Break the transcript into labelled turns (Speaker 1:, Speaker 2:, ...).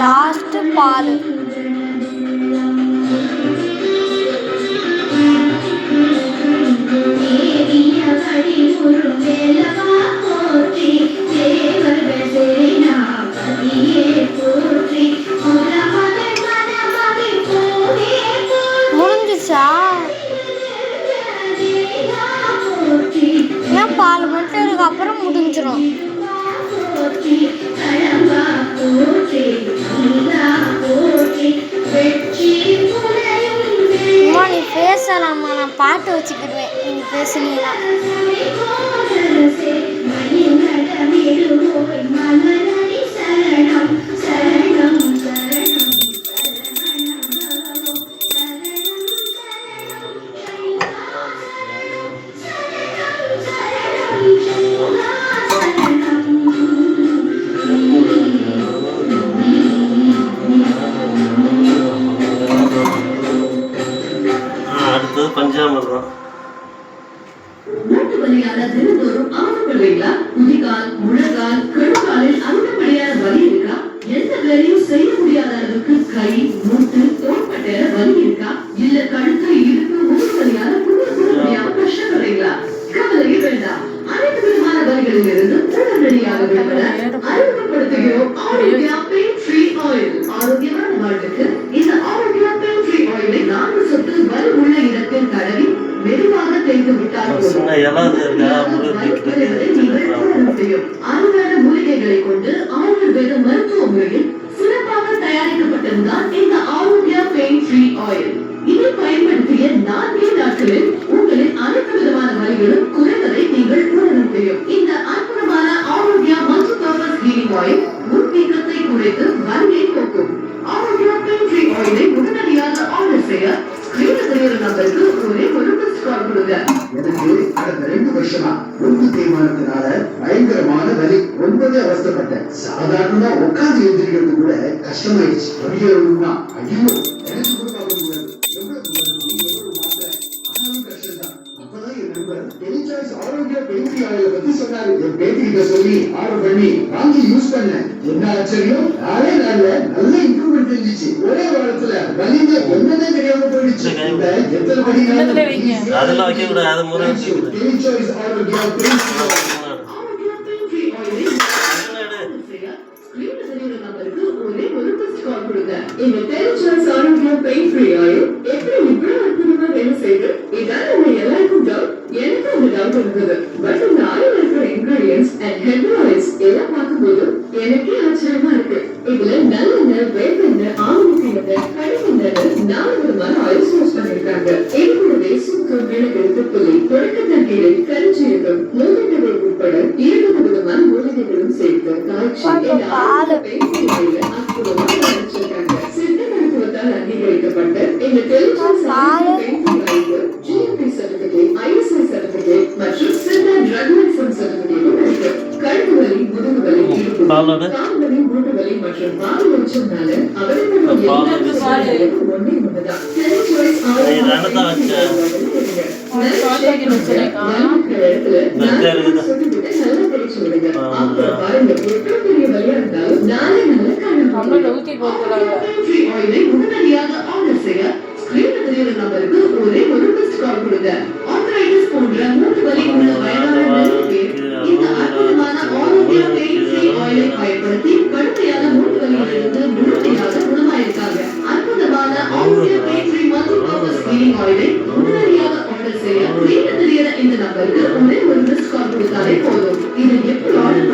Speaker 1: Last ball முடிஞ்சிச்சா? ஏன் பால் மட்டும் இதுக்கு அப்புறம் முடிஞ்சிடும். நீ பேசலாமா? நான் பாட்டு வச்சுக்கிடுவேன் நீங்க பேசுனீங்கன்னா.
Speaker 2: பஞ்சாமிர்தம்.
Speaker 3: மூட்டு வலியால தினந்தோறும் அவசப்படுவீங்களா? குதிகால், முழங்கால், கணுக்காலில் அதிகப்படியான வலி இருக்கா? எந்த வேலையும் செய்ய முடியாத அளவுக்கு கை, மூட்டு, தோள்பட்டையில வலி இருக்கா? இல்ல கழுத்து, இடுப்பு, மூட்டு வலியால முடியாம கஷ்டப்படுறீங்களா? கவலையே வேண்டாம். அனைத்து விதமான வலிகளில் இருந்து உடனடியாக விடுபட அறிமுகப்படுத்துகிறோம் ஆரோக்கியா பெயின் ஃப்ரீ ஆயில். ஆரோக்கியமான வாழ்வுக்கு இந்த ஆரோக்கியா பெயின் ஃப்ரீ ஆயிலை 4 சொட்டு வலி உள்ள இடத்தில் தடவி மெதுவாக தேய்த்து விட்டால் அருமையான மூலிகைகளை கொண்டு ஆயுர்வேத மருத்துவ முறையில் சிறப்பாக தயாரிக்கப்பட்டதுதான் இந்த ஆரோக்கியா பெயின் ஃப்ரீ ஆயில். இதை பயன்படுத்திய 4 நாட்களில் உங்களின் அனைத்து விதமான வலிகளும் குறைவதை நீங்கள் உணர முடியும். இந்த அற்புதமான Arokya multipurpose healing oil முன்வீக்கத்தை குறைத்து வலியை போக்கும். ஆரோக்கியா பெயின் ஃப்ரீ ஆயிலை உடனடியாக ஆர்டர் செய்ய நம்பருக்கு ஒரே ஒரு மிஸ்ட் கால் கொடுங்க.
Speaker 4: எனக்கு கடந்த 2 வருஷமா உறுப்பு தேய்மானத்தினால பயங்கரமான வலி, ரொம்பவே அவஸ்தைப்பட்டேன். சாதாரணமா உட்காந்து எழுந்திருக்கிறது கூட கஷ்டமாயிடுச்சு. வலியணும்னா ஐயோ எனக்கு கூட பார்க்க முடியாது. எவ்வளவு மாத்திரை ஆனாலும் கஷ்டம்தான். அப்பதான் என் நண்பர் டெலிசாய்ஸ் ஆரோக்கியா பெயின் ஃப்ரீ ஆயிலை பத்தி சொன்னாரு. என் பேத்திகிட்ட சொல்லி ஆர்டர் பண்ணி வாங்கி யூஸ் பண்ணேன். என்ன ஆச்சரியம், 4 நாள்ல நல்ல இம்ப்ரூவ்மெண்ட் தெரிஞ்சிச்சு. ஒரே வாரத்துல வலிங்க என்னன்னே தெரியாம போயிடுச்சு. எத்தனை வலி
Speaker 2: அதெல்லாம் வைக்க கூடாது. அது முறை
Speaker 4: டெலிசாய்ஸ் ஆரோக்கியா பெயின் ஃப்ரீ
Speaker 3: எனக்கே ஆச்சரியமா இருக்கு. இதுல நல்லெண்ணெய், வேப்பெண்ணெய், ஆமணக்கு எண்ணெய், கடுகு எண்ணெய், 4 விதமான சுக்கு மிளகு துப்புளி தொடக்கத்தில் கீழே கருஞ்சீரகம் மூலிகைகள் உட்பட 20 விதமான மூலிகைகளும் சேர்த்து காய்ச்சி அற்புதமாக அரைச்சிருக்காங்க. சித்த மருத்துவத்தால் அங்கீகரிக்கப்பட்ட இந்த GMP சர்டிபிகேட், ISI சர்டிபிகேட் மற்றும் சித்தா ட்ரக் லைசன்ஸ் சர்டிபிகேட்டும் இருக்கு. கழுத்து வலி, முதுகு வலி, இடுப்பு வலி, கால் வலி, மூட்டு வலி மற்றும் பால் வெளிச்சம்னால அவதிப்படும் எல்லா பிரச்சனைகளுக்கும் ஒண்ணே ஒண்ணுதான். Telechoice உடனடியாக ஆர்டர் செய்ய ஸ்கிரீன்ல தெரியுற நம்பருக்கு ஒரே ஒரு மிஸ்ட் கால் கொடுங்க. ஆர்த்தரைட்டிஸ் போன்ற மூட்டு வலி உள்ள வயதானவர்களுக்கு இந்த அற்புதமான ஆரோக்கிய பெயின் ஃப்ரீ ஆயிலை பயன்படுத்தி கடுமையான மூட்டு வலியிலிருந்து முழுமையாக குணமாயிருக்காங்க. அற்புதமான ஆரோக்கிய pain free multi purpose healing ஆயிலை உடனடியாக ஆர்டர் செய்ய ஸ்கிரீன்ல தெரியுற இந்த நம்பருக்கு ஒரே ஒரு மிஸ்ட் கால் கொடுத்தாலே போதும். இதை எப்படி ஆர்டர்